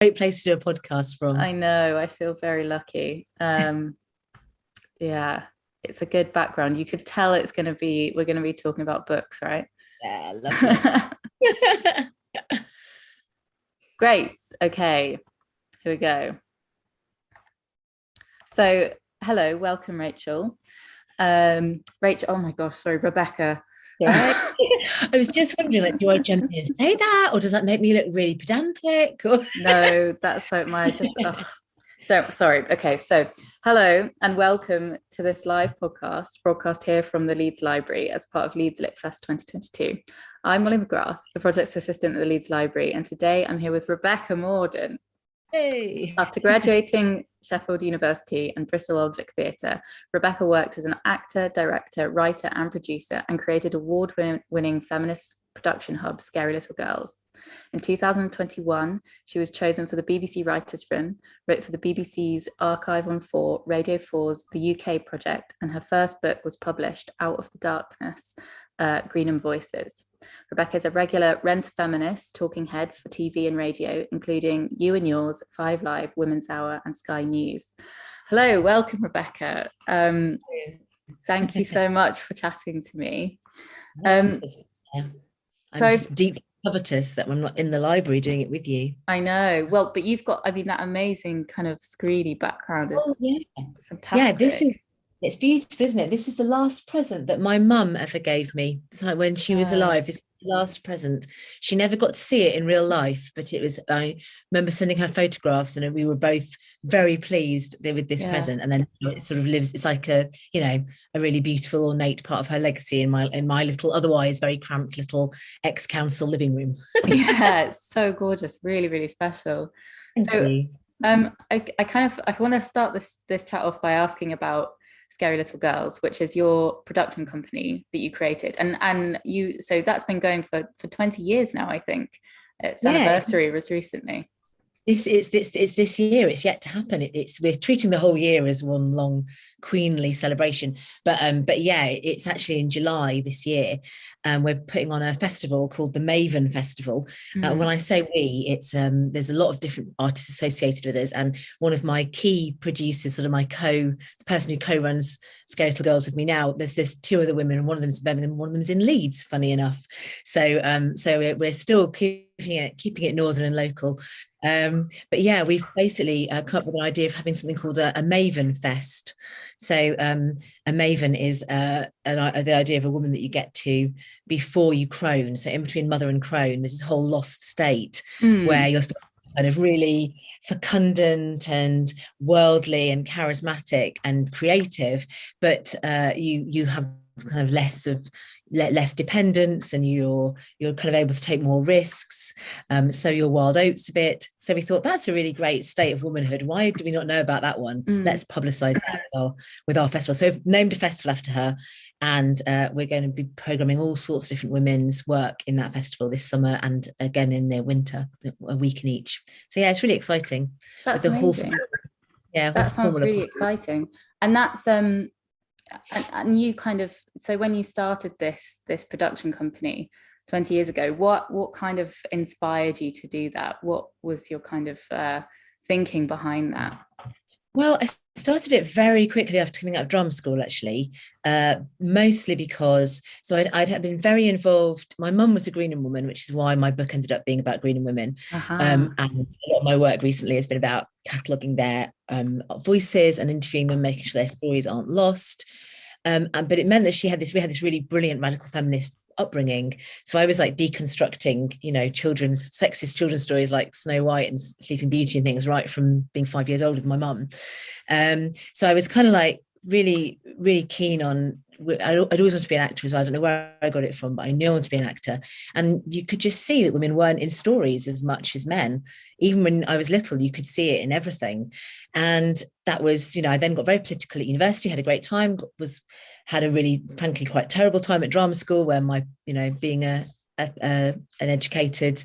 great place to do a podcast from. I know, I feel very lucky. Yeah, it's a good background. You could tell we're going to be talking about books, right? Yeah, lovely. Great. Okay, here we go. So, hello, welcome, Rachel. Rachel, oh my gosh, sorry, Rebecca. Right. I was just wondering, like, do I jump in and say that, or does that make me look really pedantic? Or... No, that's like my just don't sorry. Okay, so hello and welcome to this live broadcast here from the Leeds Library as part of Leeds LitFest 2022. I'm Molly McGrath, the project's assistant at the Leeds Library, and today I'm here with Rebecca Mordan. Hey. After graduating Sheffield University and Bristol Old Vic Theatre, Rebecca worked as an actor, director, writer, and producer and created award-winning feminist production hub Scary Little Girls. In 2021, she was chosen for the BBC Writers' Room, wrote for the BBC's Archive on 4, Radio 4's The UK Project, and her first book was published, Out of the Darkness, Greenham Voices. Rebecca is a regular rent feminist talking head for TV and radio, including You and Yours, 5 Live, Women's Hour, and Sky News. Hello, welcome, Rebecca. Thank you so much for chatting to me. I'm just deeply covetous that I'm not in the library doing it with you. I know. Well, but you've got, that amazing kind of screeny background is fantastic. Yeah, it's beautiful, isn't it? This is the last present that my mum ever gave me. So when she was alive, this was the last present. She never got to see it in real life, but I remember sending her photographs and we were both very pleased with this present. And then it sort of lives, it's like a really beautiful, ornate part of her legacy in my little, otherwise very cramped little ex-council living room. Yeah, it's so gorgeous, really, really special. I want to start this chat off by asking about Scary Little Girls, which is your production company that you created, and so that's been going for 20 years now. I think its anniversary was recently. It's this year. It's yet to happen. We're treating the whole year as one long queenly celebration. But yeah, it's actually in July this year. We're putting on a festival called the Maven Festival. When I say we, it's there's a lot of different artists associated with us, and one of my key producers, sort of the person who co-runs Scary Little Girls with me now. There's 2 other women, and one of them's in Birmingham, one of them's in Leeds. Funny enough, so we're still keeping it northern and local. But yeah, we've basically come up with an idea of having something called a Maven Fest. So a Maven is the idea of a woman that you get to before you crone. So in between mother and crone, there's this whole lost state where you're kind of really fecundant and worldly and charismatic and creative, but you have kind of less dependence, and you're kind of able to take more risks, so your wild oats a bit. So we thought that's a really great state of womanhood. Why do we not know about that one? Let's publicize that with our festival. So we've named a festival after her, and we're going to be programming all sorts of different women's work in that festival this summer and again in the winter, a week in each. So yeah, it's really exciting. That's amazing. That sounds really exciting. And that's and you kind of, so when you started this production company 20 years ago, what kind of inspired you to do that? What was your kind of thinking behind that? Well, I started it very quickly after coming out of drama school, actually, mostly because I'd been very involved. My mum was a Greenham woman, which is why my book ended up being about Greenham women. And a lot of my work recently has been about cataloguing their voices and interviewing them, making sure their stories aren't lost. But it meant that we had this really brilliant radical feminist upbringing. So I was like deconstructing, sexist children's stories like Snow White and Sleeping Beauty and things right from being 5 years older than my mum. So I was kind of like really, really keen on, I'd always wanted to be an actor as well. I don't know where I got it from, but I knew I wanted to be an actor. And you could just see that women weren't in stories as much as men. Even when I was little, you could see it in everything. And that was, I then got very political at university, had a great time, had a really, frankly, quite terrible time at drama school where my, being an educated,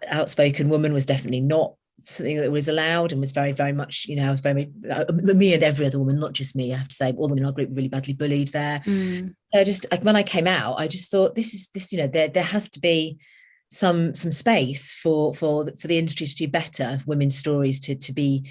outspoken woman was definitely not something that was allowed, and was very, very much, I was very, me and every other woman, not just me, I have to say, all the women in our group were really badly bullied there. So just when I came out, I just thought, there has to be some space for the industry to do better, women's stories to be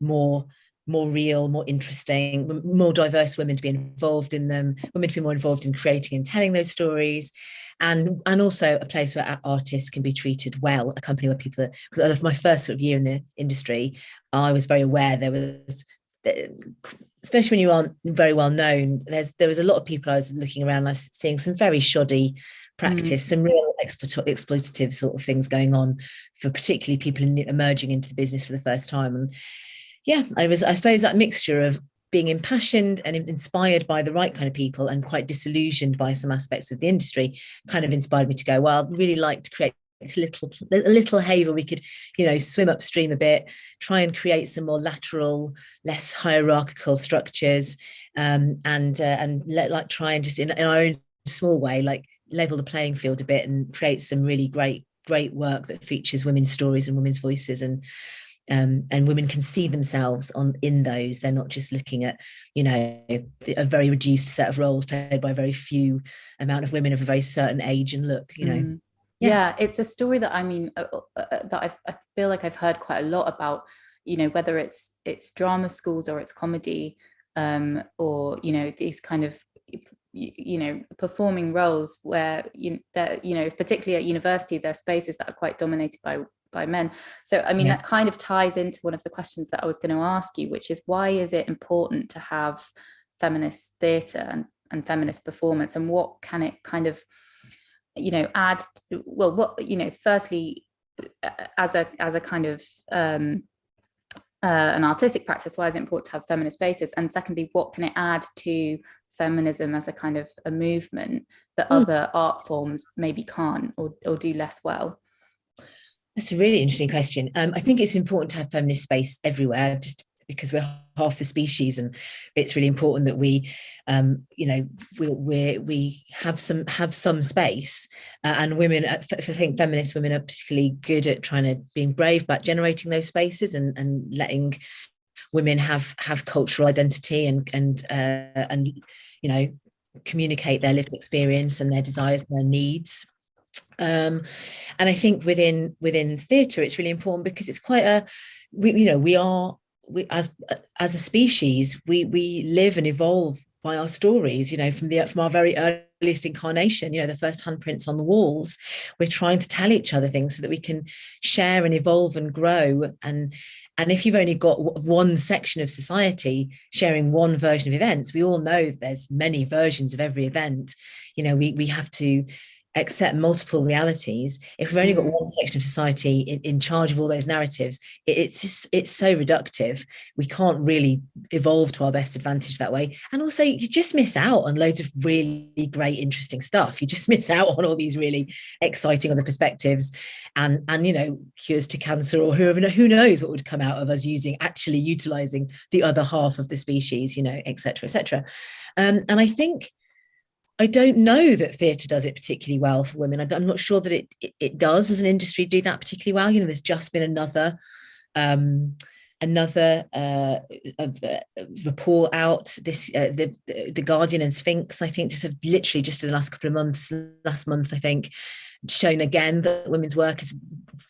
more real, more interesting, more diverse women to be involved in them, women to be more involved in creating and telling those stories, and also a place where artists can be treated well, a company where people, because my first sort of year in the industry, I was very aware there was, especially when you aren't very well known, there was a lot of people I was looking around, I was seeing some very shoddy practice, some real exploitative sort of things going on for particularly people emerging into the business for the first time. And yeah, I suppose that mixture of being impassioned and inspired by the right kind of people and quite disillusioned by some aspects of the industry kind of inspired me to go, well, I'd really like to create a little haven we could, swim upstream a bit, try and create some more lateral, less hierarchical structures, and try and just in our own small way, like level the playing field a bit and create some really great work that features women's stories and women's voices, and women can see themselves in those. They're not just looking at, a very reduced set of roles played by a very few amount of women of a very certain age and look, Yeah, it's a story that that I feel like I've heard quite a lot about, whether it's drama schools or it's comedy, or these kind of performing roles where particularly at university, there are spaces that are quite dominated by men. So I mean, that kind of ties into one of the questions that I was going to ask you, which is, why is it important to have feminist theatre and feminist performance, and what can it kind of add firstly, as a kind of an artistic practice, why is it important to have feminist spaces, and secondly, what can it add to feminism as a kind of a movement that other art forms maybe can't or do less well? That's a really interesting question. I think it's important to have feminist space everywhere, just because we're half the species, and it's really important that we have some space, and women, I think feminist women are particularly good at being brave about generating those spaces and letting women have cultural identity and communicate their lived experience and their desires and their needs. And I think within theatre, it's really important because it's quite we as a species, we live and evolve by our stories, from our very earliest incarnation, the first handprints on the walls. We're trying to tell each other things so that we can share and evolve and grow. And if you've only got one section of society sharing one version of events, we all know there's many versions of every event. We have to accept multiple realities. If we've only got one section of society in charge of all those narratives, it's so reductive. We can't really evolve to our best advantage that way. And also, you just miss out on loads of really great, interesting stuff. You just miss out on all these really exciting other perspectives, and cures to cancer, or who knows what would come out of us actually utilizing the other half of the species, et cetera, et cetera. And I don't know that theatre does it particularly well for women. I'm not sure that it does as an industry do that particularly well. There's just been another report out, this the Guardian and Sphinx, I think, literally just in the last couple of months, last month, I think, shown again that women's work is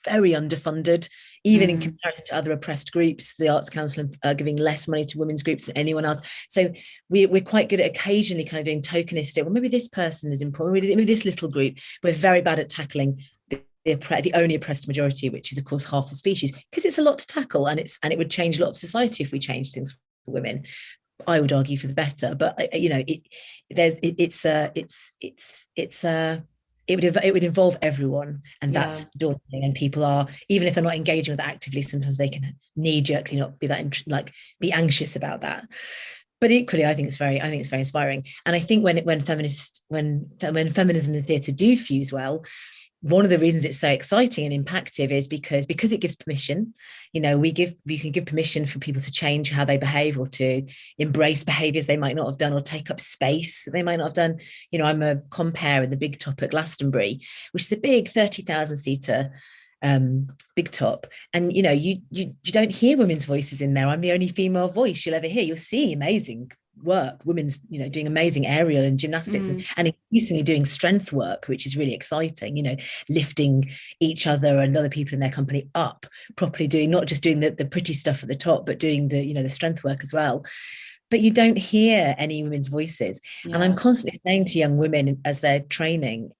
very underfunded, even in comparison to other oppressed groups. The Arts Council are giving less money to women's groups than anyone else. So we're quite good at occasionally kind of doing tokenistic, well, maybe this person is important, maybe this little group. We're very bad at tackling the only oppressed majority, which is of course half the species, because it's a lot to tackle, and it would change a lot of society if we changed things for women. I would argue for the better, but it would involve everyone, and that's daunting. And people are, even if they're not engaging with it actively, sometimes they can knee-jerkly not be be anxious about that. But equally, I think it's very inspiring. And I think when feminism and theatre do fuse well, one of the reasons it's so exciting and impactful is because it gives permission. We can give permission for people to change how they behave, or to embrace behaviours they might not have done, or take up space that they might not have done. I'm a compere in the Big Top at Glastonbury, which is a big 30,000 seater Big Top, and you don't hear women's voices in there. I'm the only female voice you'll ever hear. You'll see amazing work, women's, doing amazing aerial and gymnastics, and increasingly doing strength work, which is really exciting, lifting each other and other people in their company up properly, doing not just doing the pretty stuff at the top, but doing the strength work as well. But you don't hear any women's voices. And I'm constantly saying to young women as they're training,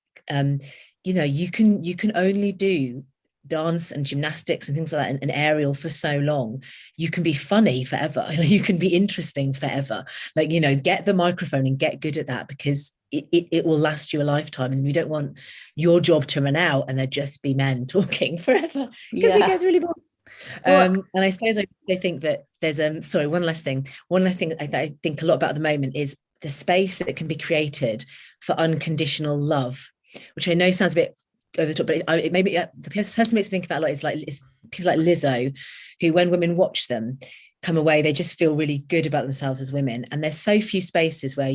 you can only do dance and gymnastics and things like that and aerial for so long. You can be funny forever. You can be interesting forever. Get the microphone and get good at that, because it will last you a lifetime. And we don't want your job to run out and there just be men talking forever, because it gets really boring. And I suppose I think that there's one last thing I think a lot about at the moment is the space that can be created for unconditional love, which I know sounds a bit over the top, but it maybe the person makes me think about a lot is people like Lizzo, who, when women watch them come away, they just feel really good about themselves as women. And there's so few spaces where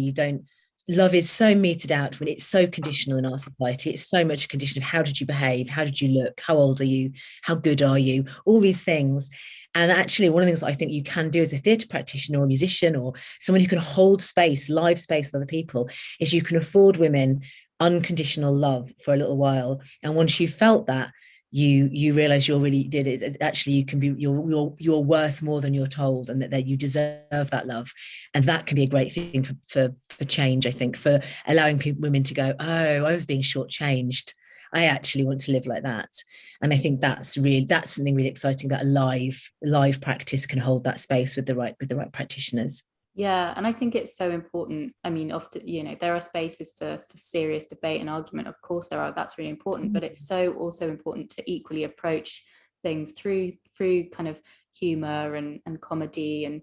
love is so meted out, when it's so conditional in our society. It's so much a condition of how did you behave, how did you look, how old are you, how good are you, all these things. And actually, one of the things that I think you can do as a theatre practitioner or a musician or someone who can hold space, live space with other people, is you can afford women unconditional love for a little while. And once you felt that, you realize you're really did it. Actually, you can be you're worth more than you're told, and that you deserve that love. And that can be a great thing for change, I think, for allowing women to go, oh, I was being shortchanged. I actually want to live like that. And I think that's something really exciting, that a live practice can hold that space with the right practitioners. Yeah, and I think it's so important. I mean, often, there are spaces for serious debate and argument. Of course there are. That's really important. But it's so also important to equally approach things through kind of humor and comedy and,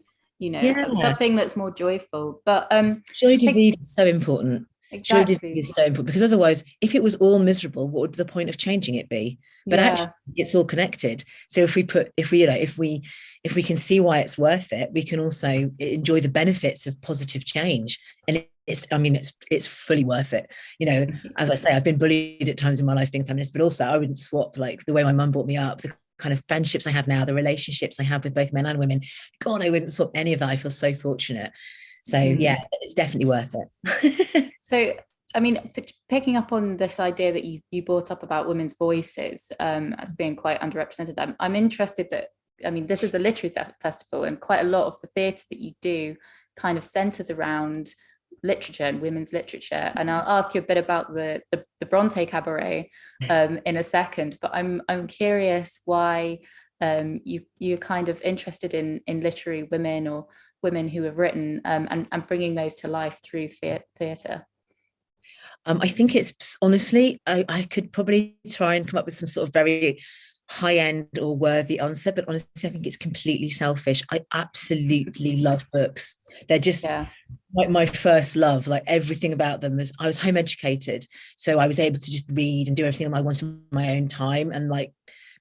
something that's more joyful. But joy de vivre is so important. Exactly. Joy de vivre is so important, because otherwise, if it was all miserable, what would the point of changing it be? But actually, it's all connected. So if we can see why it's worth it, we can also enjoy the benefits of positive change. And it's fully worth it. As I say, I've been bullied at times in my life being a feminist, but also I wouldn't swap like the way my mum brought me up, the kind of friendships I have now, the relationships I have with both men and women. God, I wouldn't swap any of that. I feel so fortunate. So yeah, it's definitely worth it. So, I mean, picking up on this idea that you brought up about women's voices as being quite underrepresented, I'm interested that, this is a literary festival, and quite a lot of the theatre that you do kind of centres around literature and women's literature. And I'll ask you a bit about the Bronte Cabaret in a second, but I'm curious why you're kind of interested in literary women or women who have written and bringing those to life through theatre. I think it's honestly, I could probably try and come up with some sort of very high-end or worthy answer, but honestly, I think it's completely selfish. I absolutely love books. They're just like my first love. Like, everything about them I was home educated, so I was able to just read and do everything I wanted in my own time. And like,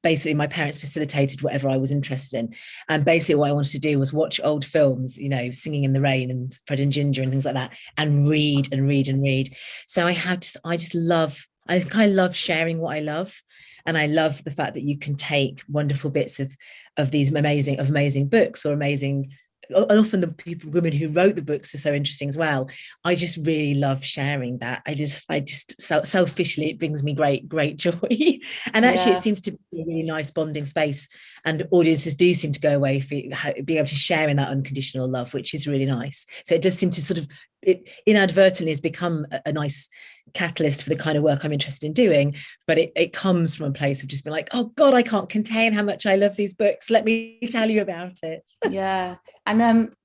basically my parents facilitated whatever I was interested in. And basically what I wanted to do was watch old films, Singing in the Rain and Fred and Ginger and things like that, and read and read and read. So I think I love sharing what I love. And I love the fact that you can take wonderful bits of these amazing books, or amazing, often the women who wrote the books are so interesting as well. I just really love sharing that. I just selfishly, it brings me great joy. And actually it seems to be a really nice bonding space, and audiences do seem to go away being able to share in that unconditional love, which is really nice. So it does seem to sort of, it inadvertently has become a nice catalyst for the kind of work I'm interested in doing. But it comes from a place of just being like, oh God, I can't contain how much I love these books. Let me tell you about it. Yeah. And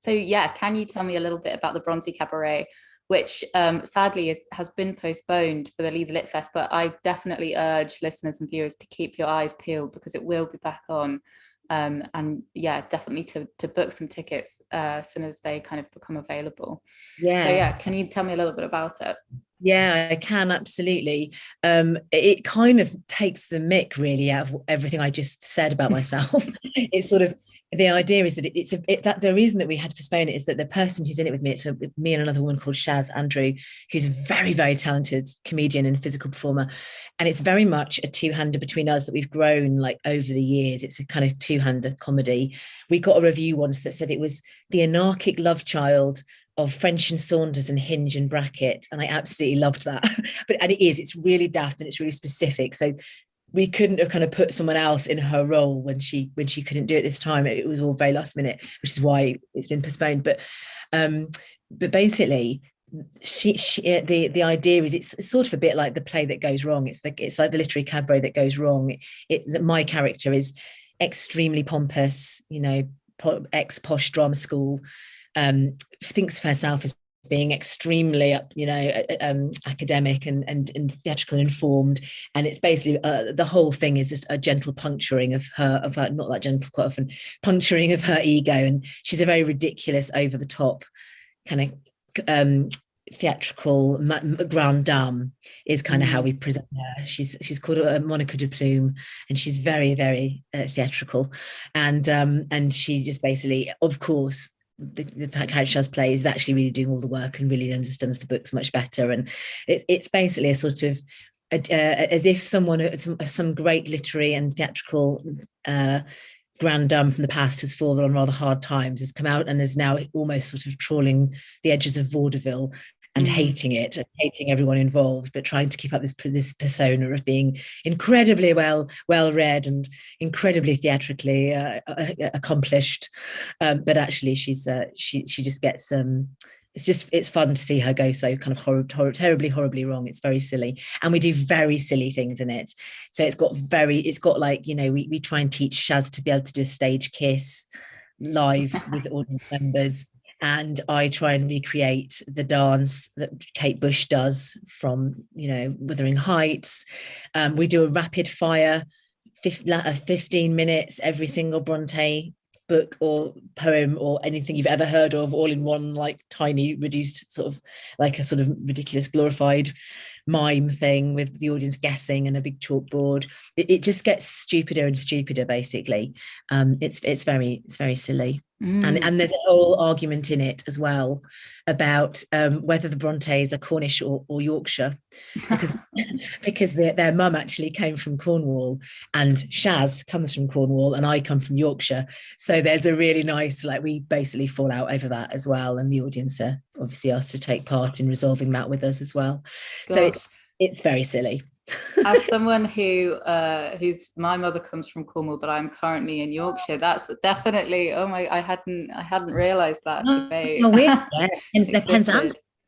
can you tell me a little bit about the Bronte Cabaret, which sadly has been postponed for the Leeds LitFest, but I definitely urge listeners and viewers to keep your eyes peeled, because it will be back on. And definitely to book some tickets as soon as they kind of become available. So can you tell me a little bit about it? Yeah, I can, absolutely. It kind of takes the mick really out of everything I just said about myself. It's sort of, the idea is that that the reason that we had to postpone it is that the person who's in it with me, it's me and another woman called Shaz Andrew, who's a very, very talented comedian and physical performer. And it's very much a two-hander between us that we've grown like over the years. It's a kind of two-hander comedy. We got a review once that said it was the anarchic love child French and Saunders and Hinge and Bracket, and I absolutely loved that. And it's really daft and it's really specific. So we couldn't have kind of put someone else in her role when she couldn't do it this time. It was all very last minute, which is why it's been postponed. But basically, the idea is it's sort of a bit like the play that goes wrong. It's like the literary cabaret that goes wrong. My character is extremely pompous, ex posh drama school, thinks of herself as being extremely academic and theatrical and informed, and it's basically the whole thing is just a gentle puncturing of her not that gentle, quite often puncturing of her ego, and she's a very ridiculous, over the top kind of theatrical grande dame is kind of how we present her. She's called a Monica de Plume, and she's very, very theatrical, and she just basically, of course, the character she plays is actually really doing all the work and really understands the books much better. And it's basically a sort of as if some great literary and theatrical grand dame from the past has fallen on rather hard times, has come out and is now almost sort of trawling the edges of vaudeville and hating it, and hating everyone involved, but trying to keep up this persona of being incredibly well read and incredibly theatrically accomplished. But actually, she just gets it's fun to see her go so kind of terribly, horribly wrong. It's very silly, and we do very silly things in it. So it's got like, we try and teach Shaz to be able to do a stage kiss live with audience members. And I try and recreate the dance that Kate Bush does from, Wuthering Heights. We do a rapid fire, 15 minutes, every single Bronte book or poem or anything you've ever heard of, all in one, like tiny reduced sort of like a sort of ridiculous glorified mime thing with the audience guessing and a big chalkboard. It just gets stupider and stupider, basically. It's very silly. And there's a whole argument in it as well about whether the Brontes are Cornish or Yorkshire, because their mum actually came from Cornwall, and Shaz comes from Cornwall, and I come from Yorkshire. So there's a really nice, like, we basically fall out over that as well, and the audience are obviously asked to take part in resolving that with us as well. Gosh. So it's very silly. As someone whose my mother comes from Cornwall, but I'm currently in Yorkshire, that's definitely, I hadn't realised that debate.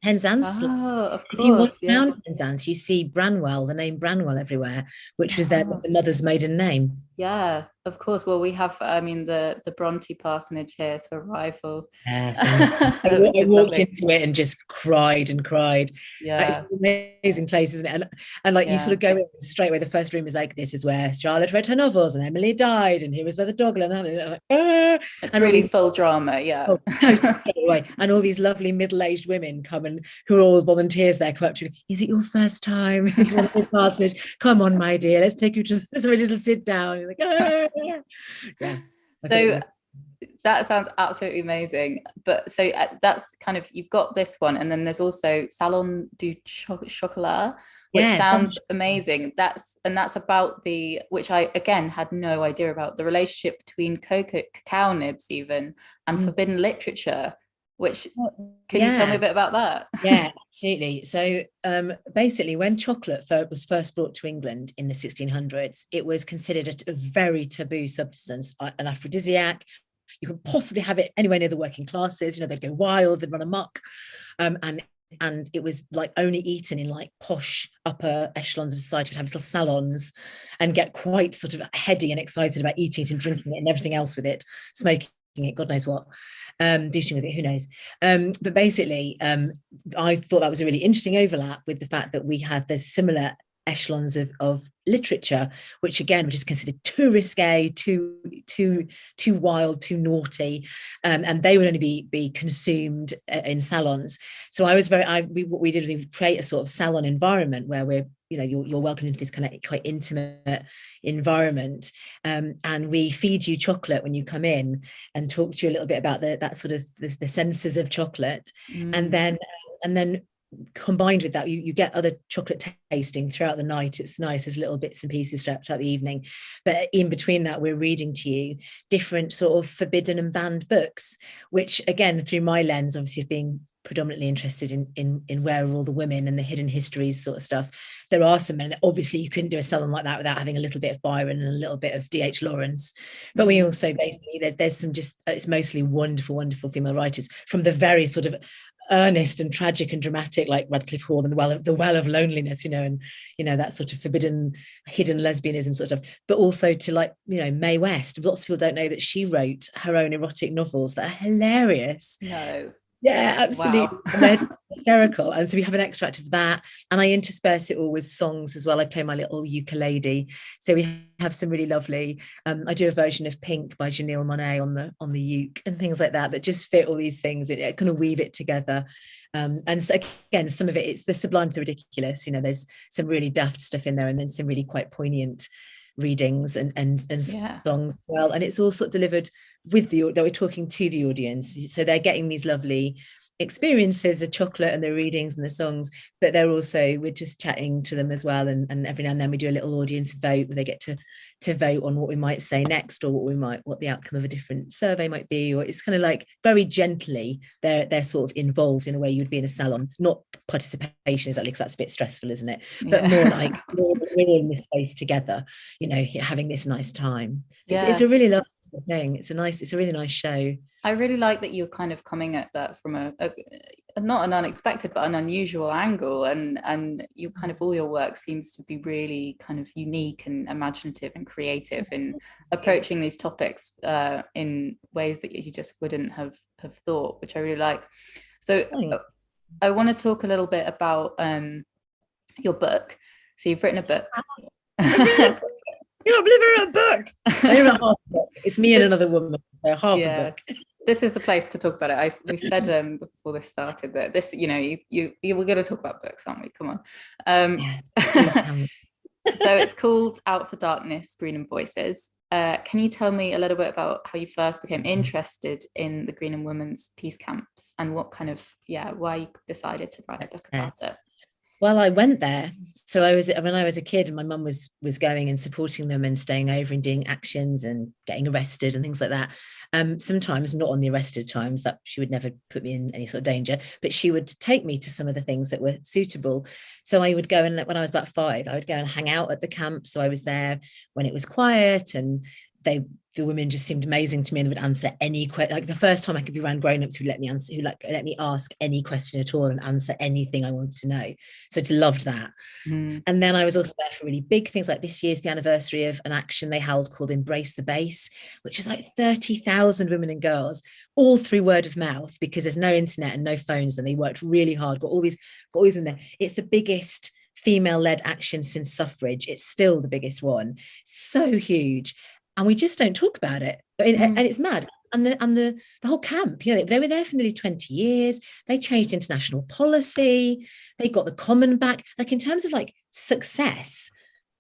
Penzance. Oh, of course. If you walk around Penzance, you see Branwell, the name Branwell everywhere, which was the mother's maiden name. Yeah, of course. Well, we have, the Bronte parsonage here, so a rival. Yes, I walked into it and just cried and cried. Yeah, it's an amazing place, isn't it? And like, you sort of go in straight away. The first room is like, this is where Charlotte read her novels and Emily died, and here was where the dog lived. And like, it's really full drama. Yeah. And all these lovely middle-aged women come, and who are all volunteers there, come up to me. Is it your first time? Come on, my dear, let's take you to this little sit down. You're like, yeah. So that sounds absolutely amazing. But so that's kind of, you've got this one, and then there's also Salon du Chocolat, which sounds amazing. That's about which I again had no idea about, the relationship between cacao nibs even and forbidden literature. Which, can you tell me a bit about that? Yeah, absolutely. So basically, when chocolate was first brought to England in the 1600s, it was considered a very taboo substance, an aphrodisiac. You could possibly have it anywhere near the working classes. They'd go wild, they'd run amok. And it was like only eaten in like posh upper echelons of society, would have little salons and get quite sort of heady and excited about eating it and drinking it and everything else with it, smoking it, God knows what, douching with it, who knows. But basically, I thought that was a really interesting overlap with the fact that we had this similar echelons of literature, which again were just considered too risque, too wild, too naughty, and they would only be consumed in salons. So what we did was create a sort of salon environment where you're welcome into this kind of quite intimate environment, and we feed you chocolate when you come in and talk to you a little bit about that sort of the senses of chocolate, and then combined with that, you get other chocolate tasting throughout the night. It's nice, there's little bits and pieces throughout the evening, but in between that, we're reading to you different sort of forbidden and banned books, which again, through my lens, obviously, of being predominantly interested in where are all the women and the hidden histories sort of stuff. There are some men, obviously you couldn't do a salon like that without having a little bit of Byron and a little bit of D.H. Lawrence, but we also basically, there's some just, it's mostly wonderful female writers, from the very sort of earnest and tragic and dramatic like Radcliffe Hall and the well of loneliness, and that sort of forbidden hidden lesbianism sort of stuff, but also to like Mae West. Lots of people don't know that she wrote her own erotic novels that are hilarious. No. Yeah, absolutely. Wow. And they're hysterical. And so we have an extract of that, and I intersperse it all with songs as well. I play my little ukulele, so we have some really lovely. I do a version of Pink by Janelle Monáe on the uke and things like that just fit all these things. It kind of weave it together. And so again, some of it's the sublime to the ridiculous. There's some really daft stuff in there, and then some really quite poignant readings and songs as well. And it's all sort of delivered with that we're talking to the audience, so they're getting these lovely experiences, the chocolate and the readings and the songs, but we're just chatting to them as well, and every now and then we do a little audience vote where they get to vote on what we might say next, or what the outcome of a different survey might be, or it's kind of like very gently they're sort of involved in the way you'd be in a salon, not participation exactly, because that's a bit stressful, isn't it? But more like we're in this space together, having this nice time. So it's a really lovely thing. It's a really nice show. I really like that you're kind of coming at that from a not an unexpected but an unusual angle, and you kind of, all your work seems to be really kind of unique and imaginative and creative in approaching these topics in ways that you just wouldn't have thought, which I really like. So I want to talk a little bit about your book. So you've written a book. I can't believe I wrote a book. I wrote half a book. It's me and another woman, so half a book. This is the place to talk about it. We said before this started that this, you were going to talk about books, aren't we? Come on. So it's called Out for Darkness, Greenham Voices. Can you tell me a little bit about how you first became interested in the Greenham Women's Peace Camps, and what kind of, why you decided to write a book about it? Well, I went there. So when I was a kid, and my mum was going and supporting them and staying over and doing actions and getting arrested and things like that. Sometimes not on the arrested times, that she would never put me in any sort of danger, but she would take me to some of the things that were suitable. So I would go, and when I was about 5, I would go and hang out at the camp. So I was there when it was quiet, and the women just seemed amazing to me and would answer any question. Like the first time I could be around grown-ups who let me let me ask any question at all and answer anything I wanted to know. So I loved that. And then I was also there for really big things, like this year's the anniversary of an action they held called Embrace the Base, which was like 30,000 women and girls, all through word of mouth, because there's no internet and no phones, and they worked really hard, got all these in there. It's the biggest female-led action since suffrage. It's still the biggest one. So huge. And we just don't talk about it. And it's mad. And the whole camp, they were there for nearly 20 years. They changed international policy. They got the common back. Like, in terms of like success,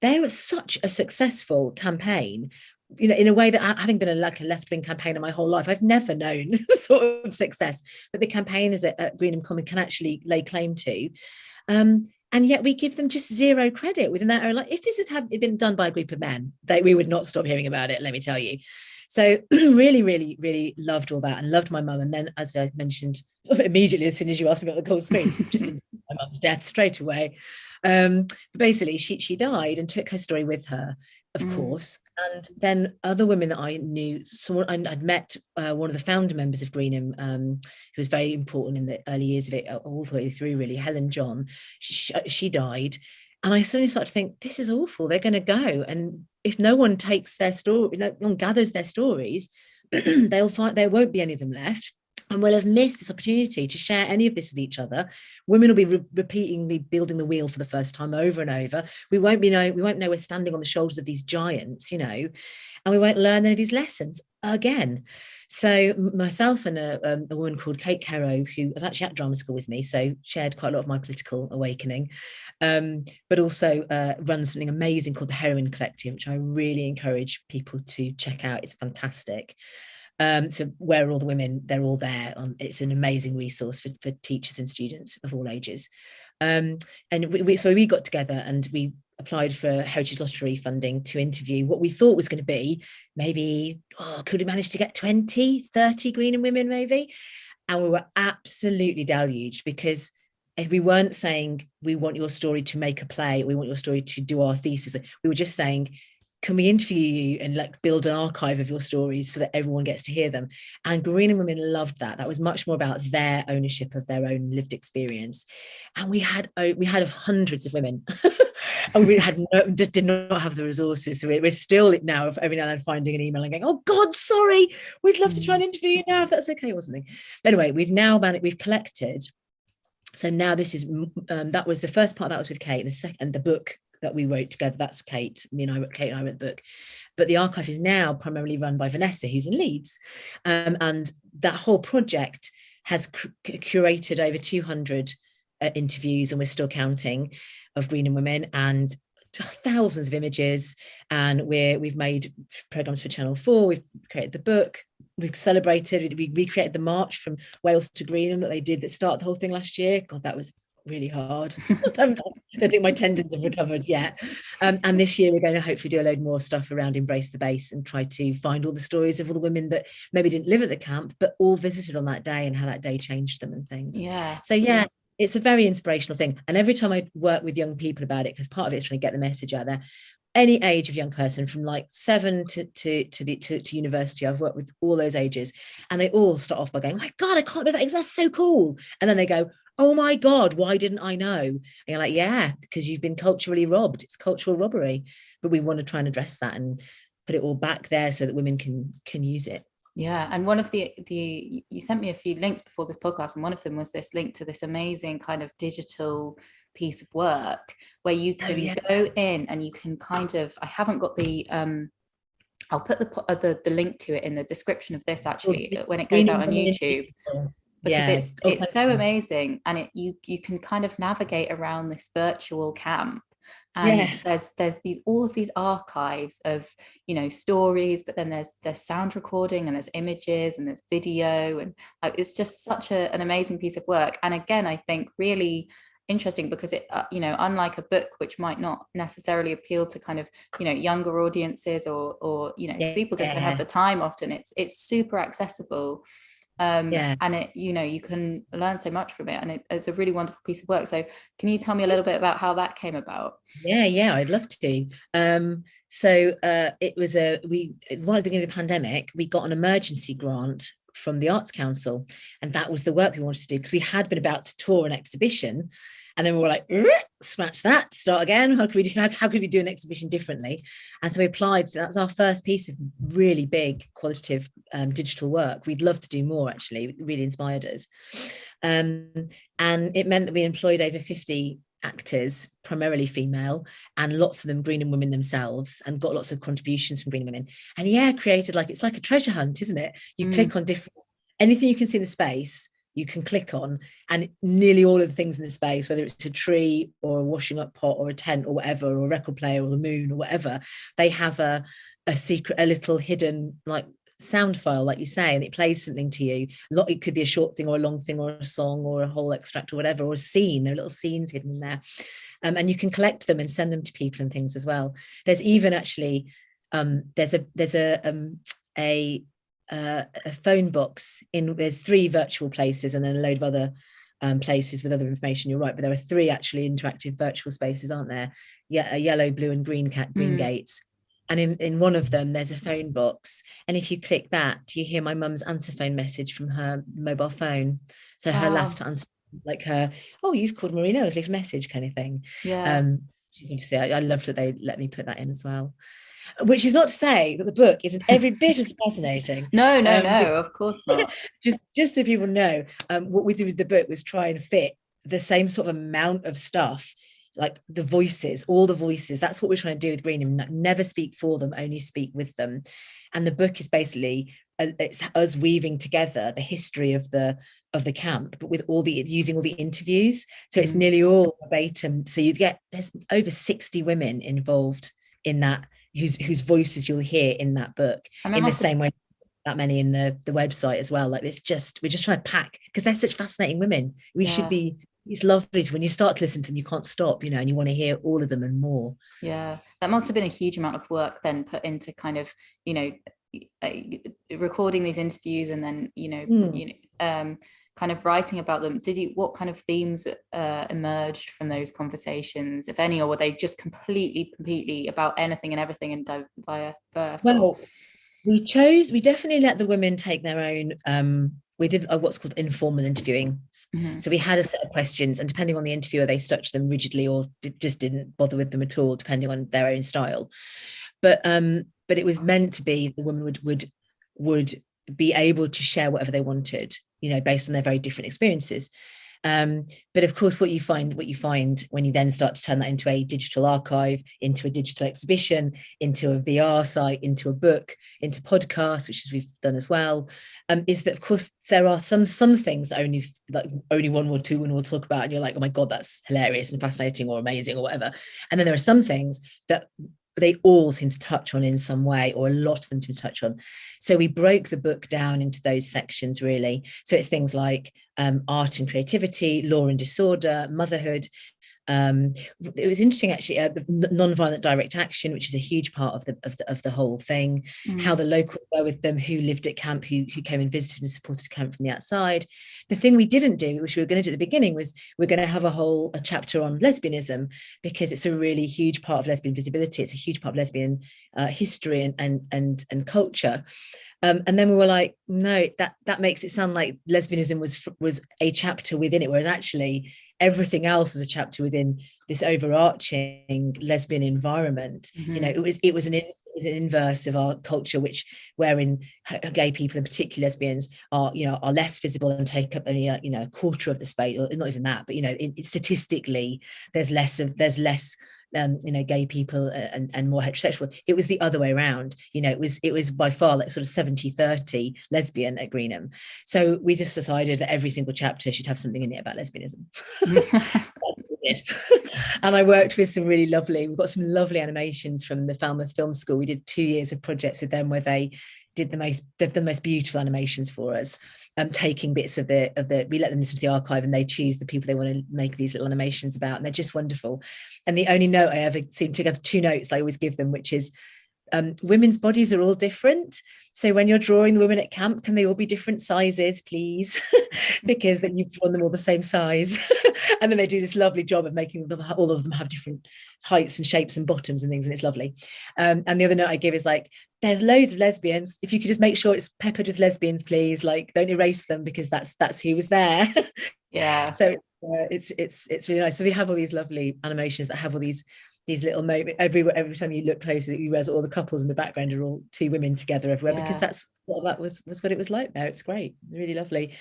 they were such a successful campaign, in a way that, having been a left-wing campaigner my whole life, I've never known the sort of success that the campaigners at Greenham Common can actually lay claim to. And yet we give them just zero credit within their own. Like, if this had been done by a group of men, we would not stop hearing about it, let me tell you. So really, really, really loved all that, and loved my mum. And then, as I mentioned, immediately, as soon as you asked me about the cold spoon, just my mum's death straight away. Basically, she died, and took her story with her, of course. And then other women that I knew, I'd met one of the founder members of Greenham, who was very important in the early years of it, all the way through, really, Helen John. She died. And I suddenly started to think, this is awful. They're going to go. And if no one takes their story, no one gathers their stories, they'll find there won't be any of them left. And we'll have missed this opportunity to share any of this with each other. Women will be repeatedly building the wheel for the first time over and over. We won't know we're standing on the shoulders of these giants, and we won't learn any of these lessons again. So myself and a woman called Kate Kerrow, who was actually at drama school with me, so shared quite a lot of my political awakening, but also runs something amazing called the Heroine Collective, which I really encourage people to check out. It's fantastic. So where are all the women? They're all there. It's an amazing resource for teachers and students of all ages. And we got together and we applied for Heritage Lottery funding to interview what we thought was going to be maybe, could we manage to get 20, 30 Greenham women maybe? And we were absolutely deluged, because if we weren't saying we want your story to make a play, we want your story to do our thesis, we were just saying, can we interview you and like build an archive of your stories so that everyone gets to hear them? And Greenham women loved that. That was much more about their ownership of their own lived experience. And we had hundreds of women. And we had just did not have the resources. So we're still now every now and then finding an email and going, oh God, sorry, we'd love to try and interview you now if that's okay or something. But anyway, we've collected. So now this is that was the first part, that was with Kate, and the second, the book that we wrote together, that's Kate. Kate and I wrote the book. But the archive is now primarily run by Vanessa, who's in Leeds. And that whole project has curated over 200 interviews, and we're still counting, of Greenham women, and thousands of images. And we've made programs for Channel 4, we've created the book, we've celebrated, we recreated the march from Wales to Greenham that they did, that started the whole thing last year. God, that was really hard. I don't think my tendons have recovered yet. And this year we're going to hopefully do a load more stuff around Embrace the Base, and try to find all the stories of all the women that maybe didn't live at the camp but all visited on that day, and how that day changed them and things. So yeah, it's a very inspirational thing. And every time I work with young people about it, because part of it is trying to get the message out there, any age of young person from like 7 to university, I've worked with all those ages, and they all start off by going, oh my God, I can't do that, that's so cool. And then they go, oh my God, why didn't I know? And you're like, yeah, because you've been culturally robbed. It's cultural robbery. But we want to try and address that and put it all back there so that women can use it. Yeah, and one of the you sent me a few links before this podcast, and one of them was this link to this amazing kind of digital piece of work where you can go in and you can kind of, I haven't got the I'll put the link to it in the description of this, actually, when it goes out on YouTube, because it's so amazing. And you can kind of navigate around this virtual camp, and there's all of these archives of, you know, stories, but then there's sound recording, and there's images, and there's video, and it's just such an amazing piece of work. And again, I think really interesting, because it you know, unlike a book which might not necessarily appeal to kind of, you know, younger audiences, or you know, people just don't have the time often, it's super accessible. And it, you know, you can learn so much from it, and it's a really wonderful piece of work. So can you tell me a little bit about how that came about? I'd love to. So it was right at the beginning of the pandemic, we got an emergency grant from the Arts Council, and that was the work we wanted to do, because we had been about to tour an exhibition, and then we were like, scratch that, start again. How could we do an exhibition differently? And so we applied. So that was our first piece of really big qualitative digital work. We'd love to do more, actually. It really inspired us. And it meant that we employed over 50 actors, primarily female, and lots of them Greenham women themselves, and got lots of contributions from Greenham women. And created, like, it's like a treasure hunt, isn't it? You click on anything you can see in the space, you can click on, and nearly all of the things in the space, whether it's a tree or a washing up pot or a tent or whatever, or a record player or the moon or whatever, they have a secret, a little hidden, like, sound file, like you say, and it plays something to you. It could be a short thing or a long thing or a song or a whole extract or whatever, or a scene. There are little scenes hidden in there, and you can collect them and send them to people and things as well. There's even actually there's a phone box there's 3 virtual places, and then a load of other places with other information. You're right, but there are 3 actually interactive virtual spaces, aren't there? Yeah, a yellow, blue, and green gates. And in one of them, there's a phone box. And if you click that, you hear my mum's answer phone message from her mobile phone. So her last answer, like her, oh, you've called Marina, I was leaving a message, kind of thing. Obviously, I loved that they let me put that in as well. Which is not to say that the book isn't every bit as fascinating. No, of course not. just so people know, what we did with the book was try and fit the same sort of amount of stuff, like the voices, all the voices. That's what we're trying to do with Greenham. Never speak for them, only speak with them. And the book is basically it's us weaving together the history of the camp, but with using all the interviews. So it's nearly all verbatim. So there's over 60 women involved in that, whose voices you'll hear in that book, in the same way that many in the website as well. Like, we're just trying to pack, because they're such fascinating women. It's lovely when you start to listen to them, you can't stop, and you want to hear all of them and more. Yeah, that must have been a huge amount of work then put into kind of, recording these interviews, and then kind of writing about them, what kind of themes emerged from those conversations, if any, or were they just completely about anything and everything and diverse? Well, we definitely let the women take their own. We did what's called informal interviewing. Mm-hmm. So we had a set of questions, and depending on the interviewer, they stuck to them rigidly or just didn't bother with them at all, depending on their own style. But it was meant to be the women would be able to share whatever they wanted, based on their very different experiences. But of course, what you find when you then start to turn that into a digital archive, into a digital exhibition, into a VR site, into a book, into podcasts, which is we've done as well, is that of course there are some things that only one or two women will talk about, and you're like, oh my god, that's hilarious and fascinating or amazing or whatever. And then there are some things that they all seem to touch on in some way, or a lot of them seem to touch on. So we broke the book down into those sections, really. So it's things like art and creativity, law and disorder, motherhood. It was interesting, actually, non-violent direct action, which is a huge part of the whole thing. How the locals were with them, who lived at camp, who came and visited and supported camp from the outside. The thing we didn't do, which we were going to do at the beginning, was we're going to have a chapter on lesbianism, because it's a really huge part of lesbian visibility. It's a huge part of lesbian history and culture. And then we were like, no, that makes it sound like lesbianism was a chapter within it, whereas actually everything else was a chapter within this overarching lesbian environment. Mm-hmm. It was an inverse of our culture, wherein gay people, in particular lesbians, are less visible and take up only a quarter of the space, or not even that, but statistically there's less gay people and more heterosexual. It was the other way around. It was by far like sort of 70-30 lesbian at Greenham. So we just decided that every single chapter should have something in it about lesbianism. And I worked with we've got some lovely animations from the Falmouth Film School. We did 2 years of projects with them where they've done the most beautiful animations for us, taking bits of we let them listen to the archive and they choose the people they want to make these little animations about, and they're just wonderful. And the only note I ever seem to have, 2 notes I always give them, which is women's bodies are all different. So when you're drawing the women at camp, can they all be different sizes, please? Because then you've drawn them all the same size. And then they do this lovely job of making all of them have different heights and shapes and bottoms and things, and it's lovely. And the other note I give is like, there's loads of lesbians. If you could just make sure it's peppered with lesbians, please. Like, don't erase them, because that's who was there. Yeah. So it's really nice. So they have all these lovely animations that have all these little moments. Every time you look closer, you realize all the couples in the background are all 2 women together everywhere, because that's what that was what it was like there. It's great, really lovely.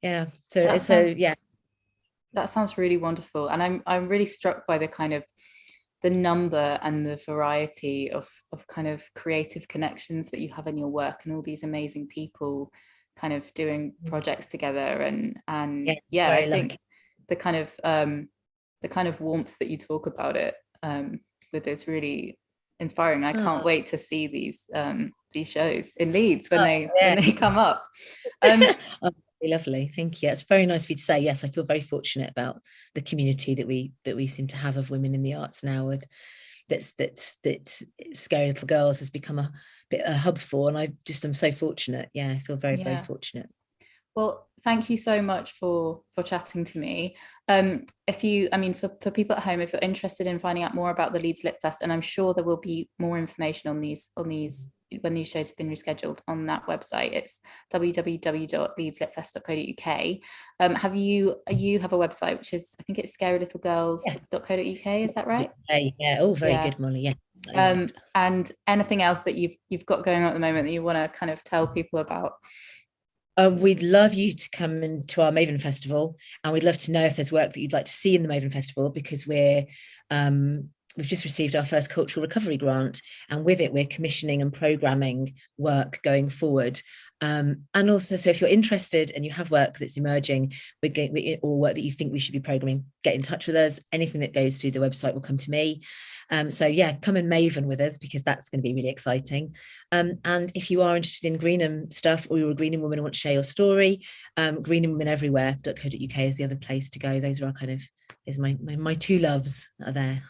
Yeah. Yeah. That sounds really wonderful, and I'm really struck by the kind of the number and the variety of kind of creative connections that you have in your work, and all these amazing people kind of doing projects together, and I think the kind of warmth that you talk about it with is really inspiring. I can't wait to see these shows in Leeds when they come up. Lovely, thank you. It's very nice of you to say. Yes, I feel very fortunate about the community that we seem to have of women in the arts now. That Scary Little Girls has become a hub for, and I'm so fortunate. Yeah, I feel very fortunate. Well, thank you so much for chatting to me. For people at home, if you're interested in finding out more about the Leeds LitFest, and I'm sure there will be more information on these when these shows have been rescheduled on that website. It's www.leedslitfest.co.uk. You have a website, which is, I think it's scarylittle.girls.co.uk, is that right? Yeah. Oh, very good, Molly. Yeah. And anything else that you've got going on at the moment that you want to kind of tell people about? We'd love you to come into our Maven Festival, and we'd love to know if there's work that you'd like to see in the Maven Festival, because we've just received our first cultural recovery grant, and with it we're commissioning and programming work going forward. And also, so if you're interested and you have work that's emerging, or work that you think we should be programming, get in touch with us. Anything that goes through the website will come to me. So yeah, come and Maven with us, because that's going to be really exciting. And if you are interested in Greenham stuff, or you're a Greenham woman and want to share your story, greenhamwomeneverywhere.co.uk is the other place to go. Those are our my 2 loves are there.